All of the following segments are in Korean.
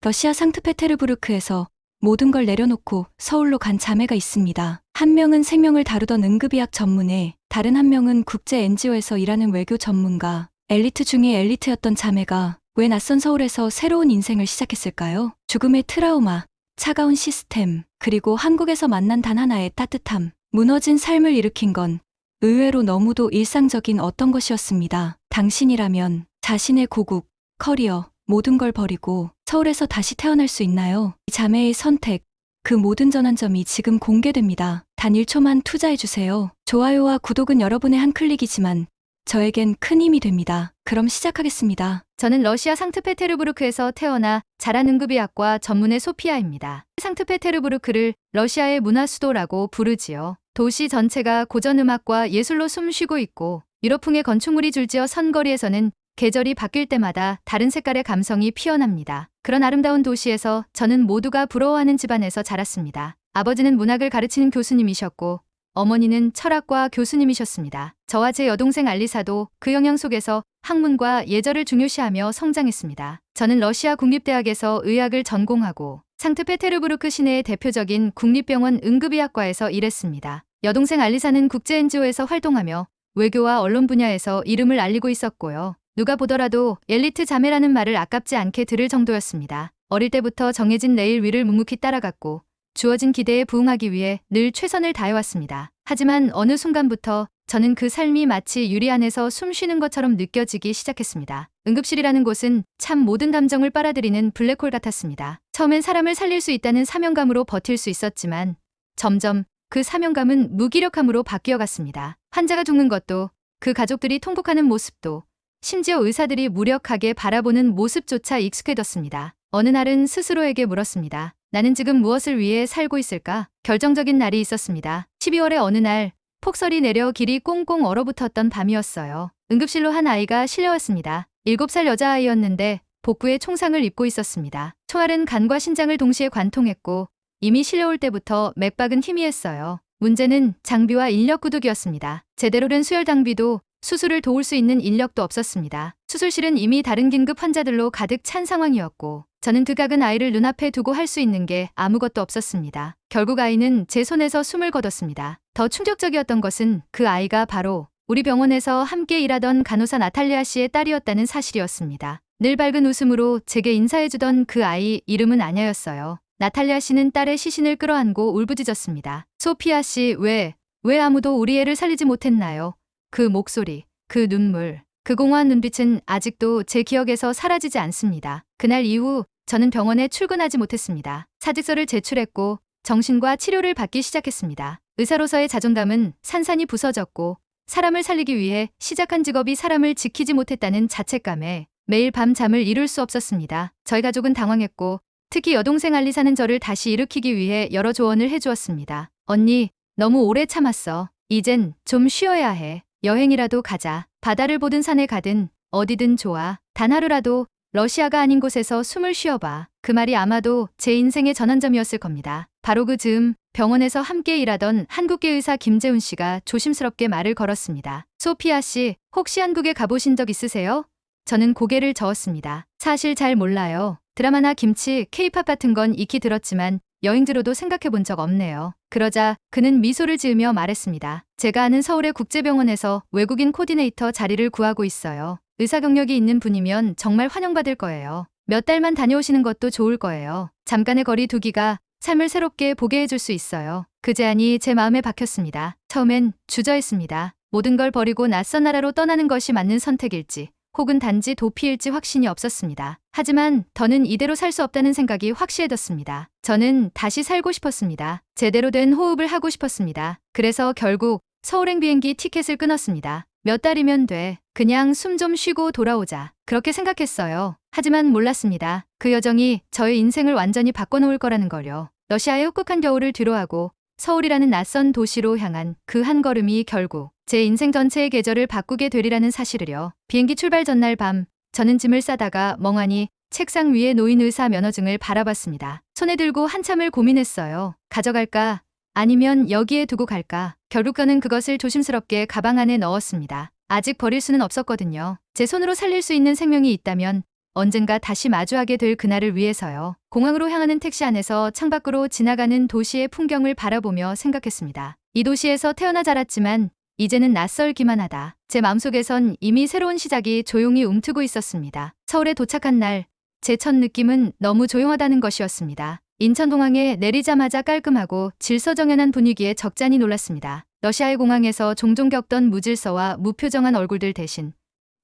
러시아 상트페테르부르크에서 모든 걸 내려놓고 서울로 간 자매가 있습니다. 한 명은 생명을 다루던 응급의학 전문의, 다른 한 명은 국제 NGO에서 일하는 외교 전문가, 엘리트 중에 엘리트였던 자매가 왜 낯선 서울에서 새로운 인생을 시작했을까요? 죽음의 트라우마, 차가운 시스템, 그리고 한국에서 만난 단 하나의 따뜻함, 무너진 삶을 일으킨 건 의외로 너무도 일상적인 어떤 것이었습니다. 당신이라면 자신의 고국, 커리어, 모든 걸 버리고 서울에서 다시 태어날 수 있나요? 이 자매의 선택, 그 모든 전환점이 지금 공개됩니다. 단 1초만 투자해주세요. 좋아요와 구독은 여러분의 한 클릭이지만 저에겐 큰 힘이 됩니다. 그럼 시작하겠습니다. 저는 러시아 상트페테르부르크에서 태어나 자란 응급의학과 전문의 소피아입니다. 상트페테르부르크를 러시아의 문화 수도라고 부르지요. 도시 전체가 고전 음악과 예술로 숨쉬고 있고 유럽풍의 건축물이 줄지어 선 거리에서는 계절이 바뀔 때마다 다른 색깔의 감성이 피어납니다. 그런 아름다운 도시에서 저는 모두가 부러워하는 집안에서 자랐습니다. 아버지는 문학을 가르치는 교수님이셨고 어머니는 철학과 교수님이셨습니다. 저와 제 여동생 알리사도 그 영향 속에서 학문과 예절을 중요시하며 성장했습니다. 저는 러시아 국립대학에서 의학을 전공하고 상트페테르부르크 시내의 대표적인 국립병원 응급의학과에서 일했습니다. 여동생 알리사는 국제 NGO에서 활동하며 외교와 언론 분야에서 이름을 알리고 있었고요. 누가 보더라도 엘리트 자매라는 말을 아깝지 않게 들을 정도였습니다. 어릴 때부터 정해진 레일 위를 묵묵히 따라갔고 주어진 기대에 부응하기 위해 늘 최선을 다해왔습니다. 하지만 어느 순간부터 저는 그 삶이 마치 유리 안에서 숨 쉬는 것처럼 느껴지기 시작했습니다. 응급실이라는 곳은 참 모든 감정을 빨아들이는 블랙홀 같았습니다. 처음엔 사람을 살릴 수 있다는 사명감으로 버틸 수 있었지만 점점 그 사명감은 무기력함으로 바뀌어갔습니다. 환자가 죽는 것도, 그 가족들이 통곡하는 모습도, 심지어 의사들이 무력하게 바라보는 모습조차 익숙해졌습니다. 어느 날은 스스로에게 물었습니다. 나는 지금 무엇을 위해 살고 있을까? 결정적인 날이 있었습니다. 12월의 어느 날 폭설이 내려 길이 꽁꽁 얼어붙었던 밤이었어요. 응급실로 한 아이가 실려왔습니다. 7살 여자아이였는데 복부에 총상을 입고 있었습니다. 총알은 간과 신장을 동시에 관통했고 이미 실려올 때부터 맥박은 희미했어요. 문제는 장비와 인력 구둑이었습니다. 제대로 된 수혈 장비도 수술을 도울 수 있는 인력도 없었습니다. 수술실은 이미 다른 긴급 환자들로 가득 찬 상황이었고 저는 그 작은 아이를 눈앞에 두고 할 수 있는 게 아무것도 없었습니다. 결국 아이는 제 손에서 숨을 거뒀습니다. 더 충격적이었던 것은 그 아이가 바로 우리 병원에서 함께 일하던 간호사 나탈리아 씨의 딸이었다는 사실이었습니다. 늘 밝은 웃음으로 제게 인사해주던 그 아이 이름은 아냐였어요. 나탈리아 씨는 딸의 시신을 끌어안고 울부짖었습니다. 소피아 씨, 왜 아무도 우리 애를 살리지 못했나요? 그 목소리, 그 눈물, 그 공허한 눈빛은 아직도 제 기억에서 사라지지 않습니다. 그날 이후 저는 병원에 출근하지 못했습니다. 사직서를 제출했고 정신과 치료를 받기 시작했습니다. 의사로서의 자존감은 산산이 부서졌고 사람을 살리기 위해 시작한 직업이 사람을 지키지 못했다는 자책감에 매일 밤 잠을 이룰 수 없었습니다. 저희 가족은 당황했고 특히 여동생 알리사는 저를 다시 일으키기 위해 여러 조언을 해주었습니다. 언니, 너무 오래 참았어. 이젠 좀 쉬어야 해. 여행이라도 가자. 바다를 보든 산에 가든 어디든 좋아. 단 하루라도 러시아가 아닌 곳에서 숨을 쉬어봐. 그 말이 아마도 제 인생의 전환점이었을 겁니다. 바로 그 즈음 병원에서 함께 일하던 한국계 의사 김재훈 씨가 조심스럽게 말을 걸었습니다. 소피아 씨, 혹시 한국에 가보신 적 있으세요? 저는 고개를 저었습니다. 사실 잘 몰라요. 드라마나 김치, 케이팝 같은 건 익히 들었지만 여행지로도 생각해 본 적 없네요. 그러자 그는 미소를 지으며 말했습니다. 제가 아는 서울의 국제병원에서 외국인 코디네이터 자리를 구하고 있어요. 의사 경력이 있는 분이면 정말 환영받을 거예요. 몇 달만 다녀오시는 것도 좋을 거예요. 잠깐의 거리 두기가 삶을 새롭게 보게 해줄 수 있어요. 그 제안이 제 마음에 박혔습니다. 처음엔 주저했습니다. 모든 걸 버리고 낯선 나라로 떠나는 것이 맞는 선택일지 혹은 단지 도피일지 확신이 없었습니다. 하지만 더는 이대로 살 수 없다는 생각이 확실해졌습니다. 저는 다시 살고 싶었습니다. 제대로 된 호흡을 하고 싶었습니다. 그래서 결국 서울행 비행기 티켓을 끊었습니다. 몇 달이면 돼. 그냥 숨 좀 쉬고 돌아오자. 그렇게 생각했어요. 하지만 몰랐습니다. 그 여정이 저의 인생을 완전히 바꿔놓을 거라는 걸요. 러시아의 혹독한 겨울을 뒤로하고 서울이라는 낯선 도시로 향한 그 한 걸음이 결국 제 인생 전체의 계절을 바꾸게 되리라는 사실을요. 비행기 출발 전날 밤, 저는 짐을 싸다가 멍하니 책상 위에 놓인 의사 면허증을 바라봤습니다. 손에 들고 한참을 고민했어요. 가져갈까? 아니면 여기에 두고 갈까? 결국 저는 그것을 조심스럽게 가방 안에 넣었습니다. 아직 버릴 수는 없었거든요. 제 손으로 살릴 수 있는 생명이 있다면 언젠가 다시 마주하게 될 그날을 위해서요. 공항으로 향하는 택시 안에서 창밖으로 지나가는 도시의 풍경을 바라보며 생각했습니다. 이 도시에서 태어나 자랐지만 이제는 낯설기만 하다. 제 마음속에선 이미 새로운 시작이 조용히 움트고 있었습니다. 서울에 도착한 날, 제 첫 느낌은 너무 조용하다는 것이었습니다. 인천공항에 내리자마자 깔끔하고 질서정연한 분위기에 적잖이 놀랐습니다. 러시아의 공항에서 종종 겪던 무질서와 무표정한 얼굴들 대신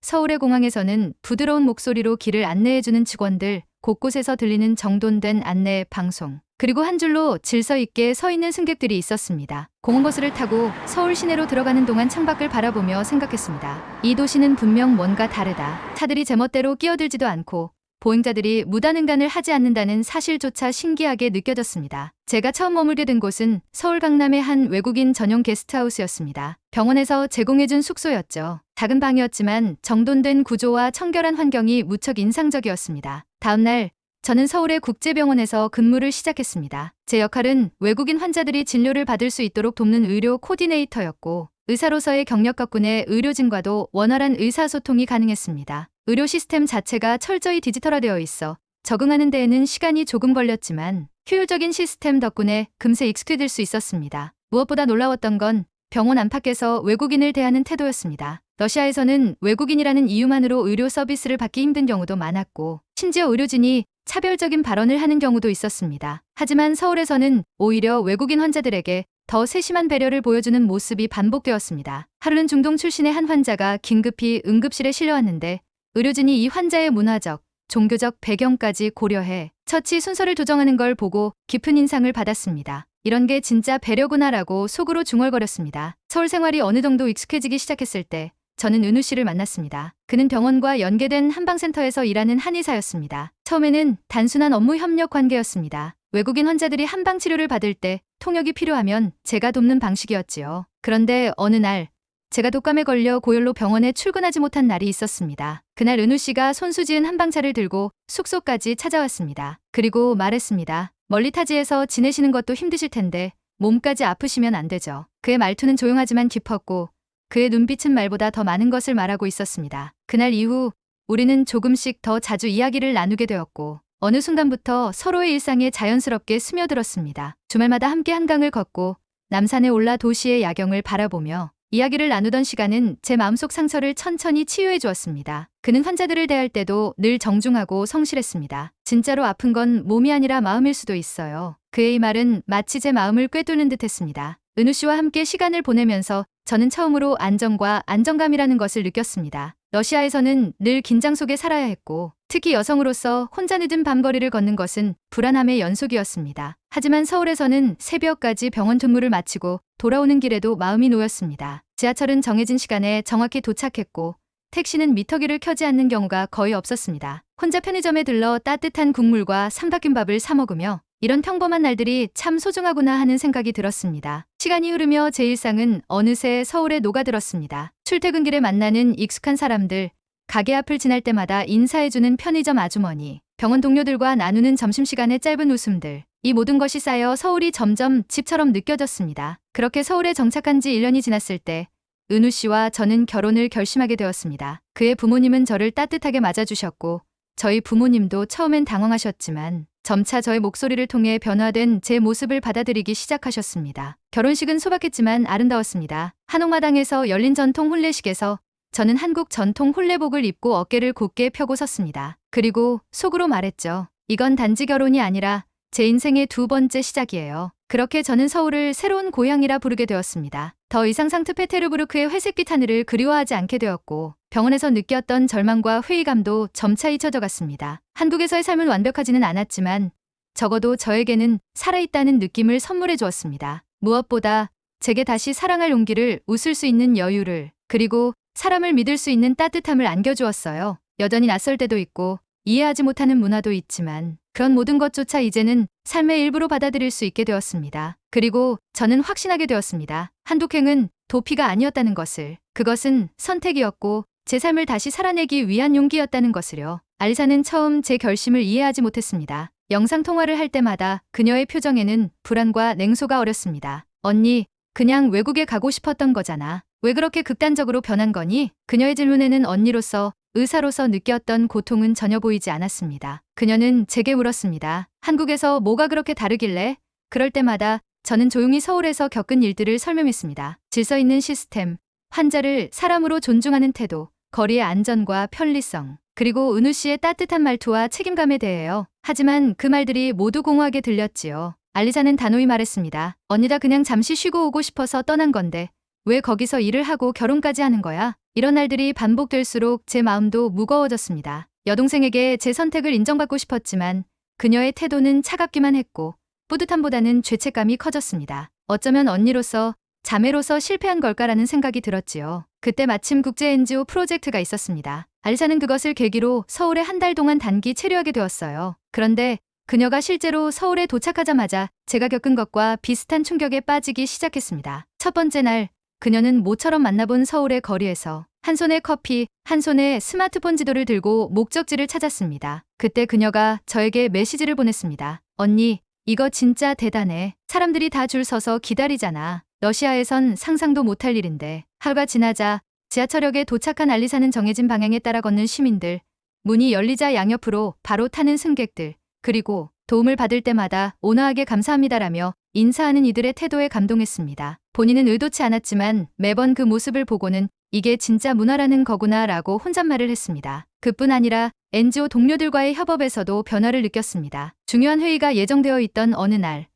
서울의 공항에서는 부드러운 목소리로 길을 안내해주는 직원들, 곳곳에서 들리는 정돈된 안내 방송, 그리고 한 줄로 질서 있게 서 있는 승객들이 있었습니다. 공항버스를 타고 서울 시내로 들어가는 동안 창밖을 바라보며 생각했습니다. 이 도시는 분명 뭔가 다르다. 차들이 제멋대로 끼어들지도 않고 보행자들이 무단횡단을 하지 않는다는 사실조차 신기하게 느껴졌습니다. 제가 처음 머물게 된 곳은 서울 강남의 한 외국인 전용 게스트하우스였습니다. 병원에서 제공해준 숙소였죠. 작은 방이었지만 정돈된 구조와 청결한 환경이 무척 인상적이었습니다. 다음 날 저는 서울의 국제병원에서 근무를 시작했습니다. 제 역할은 외국인 환자들이 진료를 받을 수 있도록 돕는 의료 코디네이터였고, 의사로서의 경력 덕분에 의료진과도 원활한 의사소통이 가능했습니다. 의료 시스템 자체가 철저히 디지털화되어 있어 적응하는 데에는 시간이 조금 걸렸지만 효율적인 시스템 덕분에 금세 익숙해질 수 있었습니다. 무엇보다 놀라웠던 건 병원 안팎에서 외국인을 대하는 태도였습니다. 러시아에서는 외국인이라는 이유만으로 의료 서비스를 받기 힘든 경우도 많았고, 심지어 의료진이 차별적인 발언을 하는 경우도 있었습니다. 하지만 서울에서는 오히려 외국인 환자들에게 더 세심한 배려를 보여주는 모습이 반복되었습니다. 하루는 중동 출신의 한 환자가 긴급히 응급실에 실려왔는데 의료진이 이 환자의 문화적, 종교적 배경까지 고려해 처치 순서를 조정하는 걸 보고 깊은 인상을 받았습니다. 이런 게 진짜 배려구나라고 속으로 중얼거렸습니다. 서울 생활이 어느 정도 익숙해지기 시작했을 때 저는 은우 씨를 만났습니다. 그는 병원과 연계된 한방센터에서 일하는 한의사였습니다. 처음에는 단순한 업무 협력 관계였습니다. 외국인 환자들이 한방 치료를 받을 때 통역이 필요하면 제가 돕는 방식이었지요. 그런데 어느 날 제가 독감에 걸려 고열로 병원에 출근하지 못한 날이 있었습니다. 그날 은우 씨가 손수지은 한방차를 들고 숙소까지 찾아왔습니다. 그리고 말했습니다. 멀리 타지에서 지내시는 것도 힘드실 텐데 몸까지 아프시면 안 되죠. 그의 말투는 조용하지만 깊었고 그의 눈빛은 말보다 더 많은 것을 말하고 있었습니다. 그날 이후 우리는 조금씩 더 자주 이야기를 나누게 되었고 어느 순간부터 서로의 일상에 자연스럽게 스며들었습니다. 주말마다 함께 한강을 걷고 남산에 올라 도시의 야경을 바라보며 이야기를 나누던 시간은 제 마음속 상처를 천천히 치유해 주었습니다. 그는 환자들을 대할 때도 늘 정중하고 성실했습니다. 진짜로 아픈 건 몸이 아니라 마음일 수도 있어요. 그의 이 말은 마치 제 마음을 꿰뚫는 듯 했습니다. 은우 씨와 함께 시간을 보내면서 저는 처음으로 안정과 안정감이라는 것을 느꼈습니다. 러시아에서는 늘 긴장 속에 살아야 했고 특히 여성으로서 혼자 늦은 밤거리를 걷는 것은 불안함의 연속이었습니다. 하지만 서울에서는 새벽까지 병원 근무를 마치고 돌아오는 길에도 마음이 놓였습니다. 지하철은 정해진 시간에 정확히 도착했고 택시는 미터기를 켜지 않는 경우가 거의 없었습니다. 혼자 편의점에 들러 따뜻한 국물과 삼각김밥을 사 먹으며 이런 평범한 날들이 참 소중하구나 하는 생각이 들었습니다. 시간이 흐르며 제 일상은 어느새 서울에 녹아들었습니다. 출퇴근길에 만나는 익숙한 사람들, 가게 앞을 지날 때마다 인사해주는 편의점 아주머니, 병원 동료들과 나누는 점심시간의 짧은 웃음들, 이 모든 것이 쌓여 서울이 점점 집처럼 느껴졌습니다. 그렇게 서울에 정착한 지 1년이 지났을 때 은우 씨와 저는 결혼을 결심하게 되었습니다. 그의 부모님은 저를 따뜻하게 맞아주셨고 저희 부모님도 처음엔 당황하셨지만 점차 저의 목소리를 통해 변화된 제 모습을 받아들이기 시작하셨습니다. 결혼식은 소박했지만 아름다웠습니다. 한옥마당에서 열린 전통 혼례식에서 저는 한국 전통 혼례복을 입고 어깨를 곧게 펴고 섰습니다. 그리고 속으로 말했죠. 이건 단지 결혼이 아니라 제 인생의 두 번째 시작이에요. 그렇게 저는 서울을 새로운 고향이라 부르게 되었습니다. 더 이상 상트페테르부르크의 회색빛 하늘을 그리워하지 않게 되었고 병원에서 느꼈던 절망과 회의감도 점차 잊혀져 갔습니다. 한국에서의 삶은 완벽하지는 않았지만 적어도 저에게는 살아있다는 느낌을 선물해 주었습니다. 무엇보다 제게 다시 사랑할 용기를, 웃을 수 있는 여유를, 그리고 사람을 믿을 수 있는 따뜻함을 안겨주었어요. 여전히 낯설 때도 있고 이해하지 못하는 문화도 있지만 그런 모든 것조차 이제는 삶의 일부로 받아들일 수 있게 되었습니다. 그리고 저는 확신하게 되었습니다. 한독행은 도피가 아니었다는 것을. 그것은 선택이었고 제 삶을 다시 살아내기 위한 용기였다는 것을요. 알리사는 처음 제 결심을 이해하지 못했습니다. 영상통화를 할 때마다 그녀의 표정에는 불안과 냉소가 어렸습니다. 언니, 그냥 외국에 가고 싶었던 거잖아. 왜 그렇게 극단적으로 변한 거니? 그녀의 질문에는 언니로서 의사로서 느꼈던 고통은 전혀 보이지 않았습니다. 그녀는 제게 물었습니다. 한국에서 뭐가 그렇게 다르길래? 그럴 때마다 저는 조용히 서울에서 겪은 일들을 설명했습니다. 질서 있는 시스템, 환자를 사람으로 존중하는 태도, 거리의 안전과 편리성, 그리고 은우 씨의 따뜻한 말투와 책임감에 대해요. 하지만 그 말들이 모두 공허하게 들렸지요. 알리사는 단호히 말했습니다. 언니다 그냥 잠시 쉬고 오고 싶어서 떠난 건데 왜 거기서 일을 하고 결혼까지 하는 거야? 이런 날들이 반복될수록 제 마음도 무거워졌습니다. 여동생에게 제 선택을 인정받고 싶었지만 그녀의 태도는 차갑기만 했고 뿌듯함보다는 죄책감이 커졌습니다. 어쩌면 언니로서 자매로서 실패한 걸까라는 생각이 들었지요. 그때 마침 국제 NGO 프로젝트가 있었습니다. 알리사는 그것을 계기로 서울에 한 달 동안 단기 체류하게 되었어요. 그런데 그녀가 실제로 서울에 도착하자마자 제가 겪은 것과 비슷한 충격에 빠지기 시작했습니다. 첫 번째 날 그녀는 모처럼 만나본 서울의 거리에서 한 손에 커피, 한 손에 스마트폰 지도를 들고 목적지를 찾았습니다. 그때 그녀가 저에게 메시지를 보냈습니다. 언니, 이거 진짜 대단해. 사람들이 다 줄 서서 기다리잖아. 러시아에선 상상도 못할 일인데. 하루가 지나자 지하철역에 도착한 알리사는 정해진 방향에 따라 걷는 시민들, 문이 열리자 양옆으로 바로 타는 승객들, 그리고 도움을 받을 때마다 온화하게 감사합니다라며 인사하는 이들의 태도에 감동했습니다. 본인은 의도치 않았지만 매번 그 모습을 보고는 이게 진짜 문화라는 거구나 라고 혼잣말을 했습니다. 그뿐 아니라 NGO 동료들과의 협업에서도 변화를 느꼈습니다. 중요한 회의가 예정되어 있던 어느 날,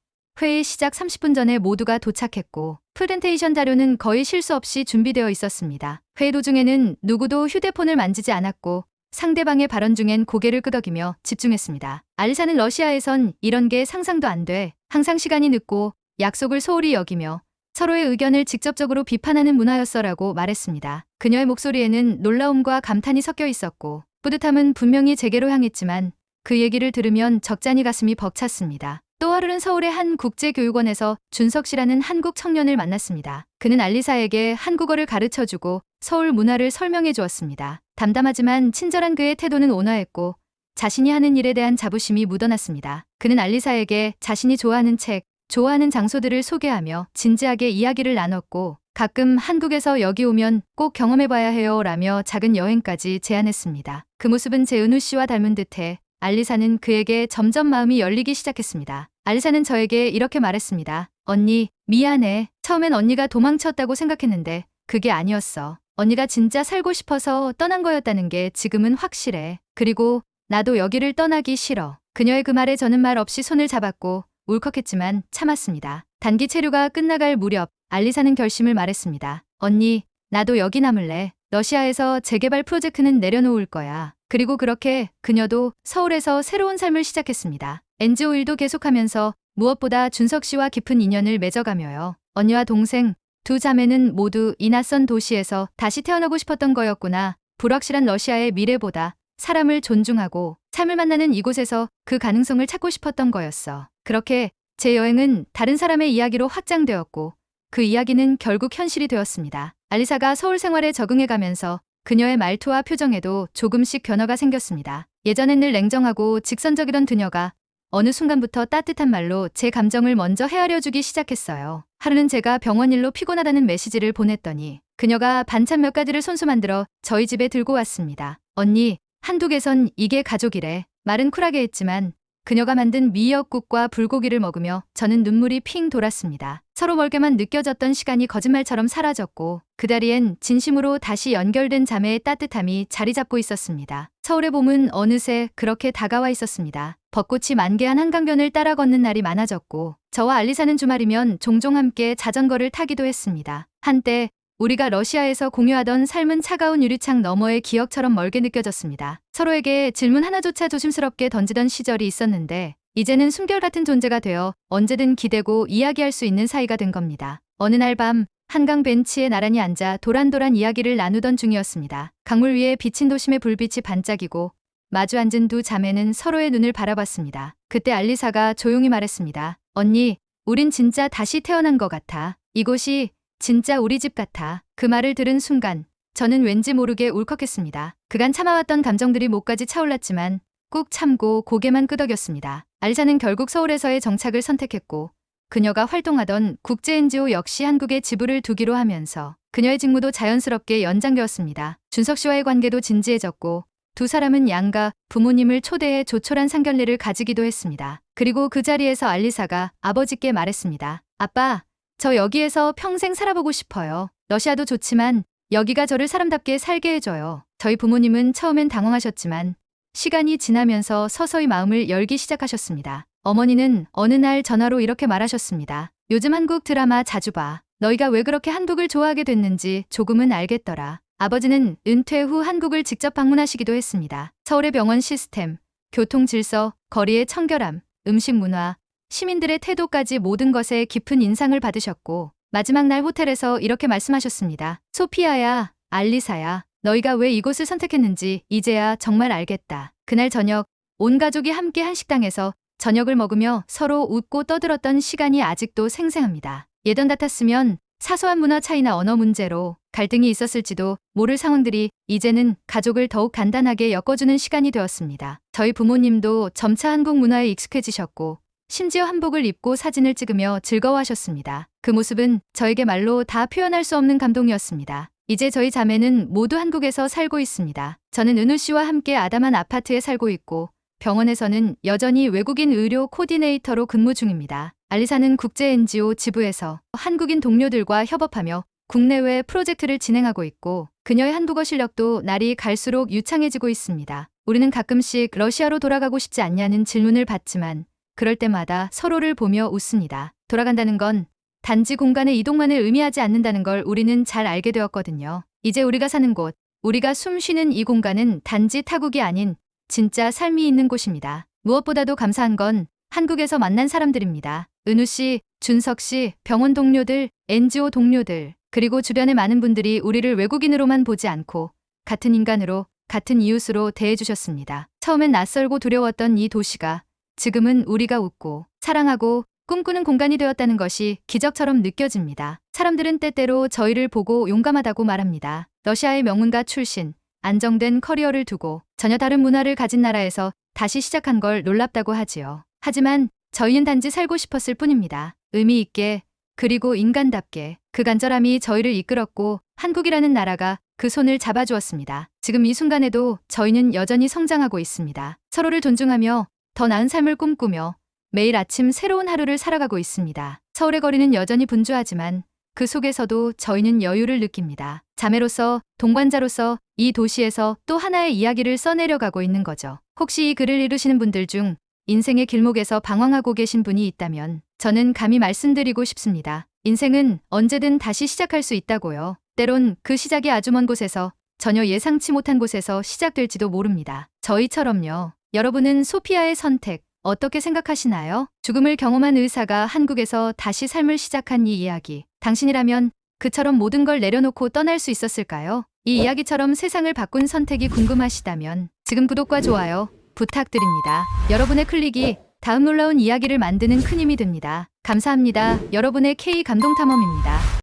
회의 시작 30분 전에 모두가 도착했고 프레젠테이션 자료는 거의 실수 없이 준비되어 있었습니다. 회의 도중에는 누구도 휴대폰을 만지지 않았고 상대방의 발언 중엔 고개를 끄덕이며 집중했습니다. 알리사는 러시아에선 이런 게 상상도 안 돼. 항상 시간이 늦고 약속을 소홀히 여기며 서로의 의견을 직접적으로 비판하는 문화였어라고 말했습니다. 그녀의 목소리에는 놀라움과 감탄이 섞여 있었고 뿌듯함은 분명히 제게로 향했지만 그 얘기를 들으면 적잖이 가슴이 벅찼습니다. 또 하루는 서울의 한 국제교육원에서 준석 씨라는 한국 청년을 만났습니다. 그는 알리사에게 한국어를 가르쳐주고 서울 문화를 설명해 주었습니다. 담담하지만 친절한 그의 태도는 온화했고 자신이 하는 일에 대한 자부심이 묻어났습니다. 그는 알리사에게 자신이 좋아하는 책, 좋아하는 장소들을 소개하며 진지하게 이야기를 나눴고 가끔 한국에서 여기 오면 꼭 경험해봐야 해요 라며 작은 여행까지 제안했습니다. 그 모습은 제 은우 씨와 닮은 듯해 알리사는 그에게 점점 마음이 열리기 시작했습니다. 알리사는 저에게 이렇게 말했습니다. 언니, 미안해. 처음엔 언니가 도망쳤다고 생각했는데 그게 아니었어. 언니가 진짜 살고 싶어서 떠난 거였다는 게 지금은 확실해. 그리고 나도 여기를 떠나기 싫어. 그녀의 그 말에 저는 말 없이 손을 잡았고 울컥했지만 참았습니다. 단기 체류가 끝나갈 무렵 알리사는 결심을 말했습니다. 언니, 나도 여기 남을래. 러시아에서 재개발 프로젝트는 내려놓을 거야. 그리고 그렇게 그녀도 서울에서 새로운 삶을 시작했습니다. NGO 일도 계속하면서 무엇보다 준석 씨와 깊은 인연을 맺어가며요. 언니와 동생, 두 자매는 모두 이 낯선 도시에서 다시 태어나고 싶었던 거였구나. 불확실한 러시아의 미래보다 사람을 존중하고 삶을 만나는 이곳에서 그 가능성을 찾고 싶었던 거였어. 그렇게 제 여행은 다른 사람의 이야기로 확장되었고 그 이야기는 결국 현실이 되었습니다. 알리사가 서울 생활에 적응해가면서 그녀의 말투와 표정에도 조금씩 변화가 생겼습니다. 예전엔 늘 냉정하고 직선적이던 그녀가 어느 순간부터 따뜻한 말로 제 감정을 먼저 헤아려주기 시작했어요. 하루는 제가 병원 일로 피곤하다는 메시지를 보냈더니 그녀가 반찬 몇 가지를 손수 만들어 저희 집에 들고 왔습니다. 언니, 한국에선 이게 가족이래. 말은 쿨하게 했지만 그녀가 만든 미역국과 불고기를 먹으며 저는 눈물이 핑 돌았습니다. 서로 멀게만 느껴졌던 시간이 거짓말처럼 사라졌고 그 다리엔 진심으로 다시 연결된 자매의 따뜻함이 자리 잡고 있었습니다. 서울의 봄은 어느새 그렇게 다가와 있었습니다. 벚꽃이 만개한 한강변을 따라 걷는 날이 많아졌고 저와 알리사는 주말이면 종종 함께 자전거를 타기도 했습니다. 한때 우리가 러시아에서 공유하던 삶은 차가운 유리창 너머의 기억처럼 멀게 느껴졌습니다. 서로에게 질문 하나조차 조심스럽게 던지던 시절이 있었는데 이제는 숨결 같은 존재가 되어 언제든 기대고 이야기할 수 있는 사이가 된 겁니다. 어느 날 밤 한강 벤치에 나란히 앉아 도란도란 이야기를 나누던 중이었습니다. 강물 위에 비친 도심의 불빛이 반짝이고 마주 앉은 두 자매는 서로의 눈을 바라봤습니다. 그때 알리사가 조용히 말했습니다. 언니, 우린 진짜 다시 태어난 것 같아. 이곳이 진짜 우리 집 같아. 그 말을 들은 순간 저는 왠지 모르게 울컥했습니다. 그간 참아왔던 감정들이 목까지 차올랐지만 꾹 참고 고개만 끄덕였습니다. 알리사는 결국 서울에서의 정착을 선택했고 그녀가 활동하던 국제 NGO 역시 한국에 지부를 두기로 하면서 그녀의 직무도 자연스럽게 연장되었습니다. 준석 씨와의 관계도 진지해졌고 두 사람은 양가 부모님을 초대해 조촐한 상견례를 가지기도 했습니다. 그리고 그 자리에서 알리사가 아버지께 말했습니다. 아빠, 저 여기에서 평생 살아보고 싶어요. 러시아도 좋지만 여기가 저를 사람답게 살게 해줘요. 저희 부모님은 처음엔 당황하셨지만 시간이 지나면서 서서히 마음을 열기 시작하셨습니다. 어머니는 어느 날 전화로 이렇게 말하셨습니다. 요즘 한국 드라마 자주 봐. 너희가 왜 그렇게 한국을 좋아하게 됐는지 조금은 알겠더라. 아버지는 은퇴 후 한국을 직접 방문하시기도 했습니다. 서울의 병원 시스템, 교통 질서, 거리의 청결함, 음식 문화, 시민들의 태도까지 모든 것에 깊은 인상을 받으셨고 마지막 날 호텔에서 이렇게 말씀하셨습니다. 소피아야, 알리사야, 너희가 왜 이곳을 선택했는지 이제야 정말 알겠다. 그날 저녁 온 가족이 함께 한 식당에서 저녁을 먹으며 서로 웃고 떠들었던 시간이 아직도 생생합니다. 예전 같았으면 사소한 문화 차이나 언어 문제로 갈등이 있었을지도 모를 상황들이 이제는 가족을 더욱 간단하게 엮어주는 시간이 되었습니다. 저희 부모님도 점차 한국 문화에 익숙해지셨고 심지어 한복을 입고 사진을 찍으며 즐거워하셨습니다. 그 모습은 저에게 말로 다 표현할 수 없는 감동이었습니다. 이제 저희 자매는 모두 한국에서 살고 있습니다. 저는 은우 씨와 함께 아담한 아파트에 살고 있고 병원에서는 여전히 외국인 의료 코디네이터로 근무 중입니다. 알리사는 국제 NGO 지부에서 한국인 동료들과 협업하며 국내외 프로젝트를 진행하고 있고 그녀의 한국어 실력도 날이 갈수록 유창해지고 있습니다. 우리는 가끔씩 러시아로 돌아가고 싶지 않냐는 질문을 받지만 그럴 때마다 서로를 보며 웃습니다. 돌아간다는 건 단지 공간의 이동만을 의미하지 않는다는 걸 우리는 잘 알게 되었거든요. 이제 우리가 사는 곳, 우리가 숨 쉬는 이 공간은 단지 타국이 아닌 진짜 삶이 있는 곳입니다. 무엇보다도 감사한 건 한국에서 만난 사람들입니다. 은우 씨, 준석 씨, 병원 동료들, NGO 동료들, 그리고 주변의 많은 분들이 우리를 외국인으로만 보지 않고 같은 인간으로, 같은 이웃으로 대해주셨습니다. 처음엔 낯설고 두려웠던 이 도시가 지금은 우리가 웃고 사랑하고 꿈꾸는 공간이 되었다는 것이 기적처럼 느껴집니다. 사람들은 때때로 저희를 보고 용감하다고 말합니다. 러시아의 명문가 출신, 안정된 커리어를 두고 전혀 다른 문화를 가진 나라에서 다시 시작한 걸 놀랍다고 하지요. 하지만 저희는 단지 살고 싶었을 뿐입니다. 의미 있게, 그리고 인간답게 그 간절함이 저희를 이끌었고 한국이라는 나라가 그 손을 잡아주었습니다. 지금 이 순간에도 저희는 여전히 성장하고 있습니다. 서로를 존중하며 더 나은 삶을 꿈꾸며 매일 아침 새로운 하루를 살아가고 있습니다. 서울의 거리는 여전히 분주하지만 그 속에서도 저희는 여유를 느낍니다. 자매로서, 동반자로서 이 도시에서 또 하나의 이야기를 써내려가고 있는 거죠. 혹시 이 글을 읽으시는 분들 중 인생의 길목에서 방황하고 계신 분이 있다면 저는 감히 말씀드리고 싶습니다. 인생은 언제든 다시 시작할 수 있다고요. 때론 그 시작이 아주 먼 곳에서 전혀 예상치 못한 곳에서 시작될지도 모릅니다. 저희처럼요. 여러분은 소피아의 선택 어떻게 생각하시나요? 죽음을 경험한 의사가 한국에서 다시 삶을 시작한 이 이야기. 당신이라면 그처럼 모든 걸 내려놓고 떠날 수 있었을까요? 이 이야기처럼 세상을 바꾼 선택이 궁금하시다면 지금 구독과 좋아요 부탁드립니다. 여러분의 클릭이 다음 놀라운 이야기를 만드는 큰 힘이 됩니다. 감사합니다. 여러분의 K 감동탐험입니다.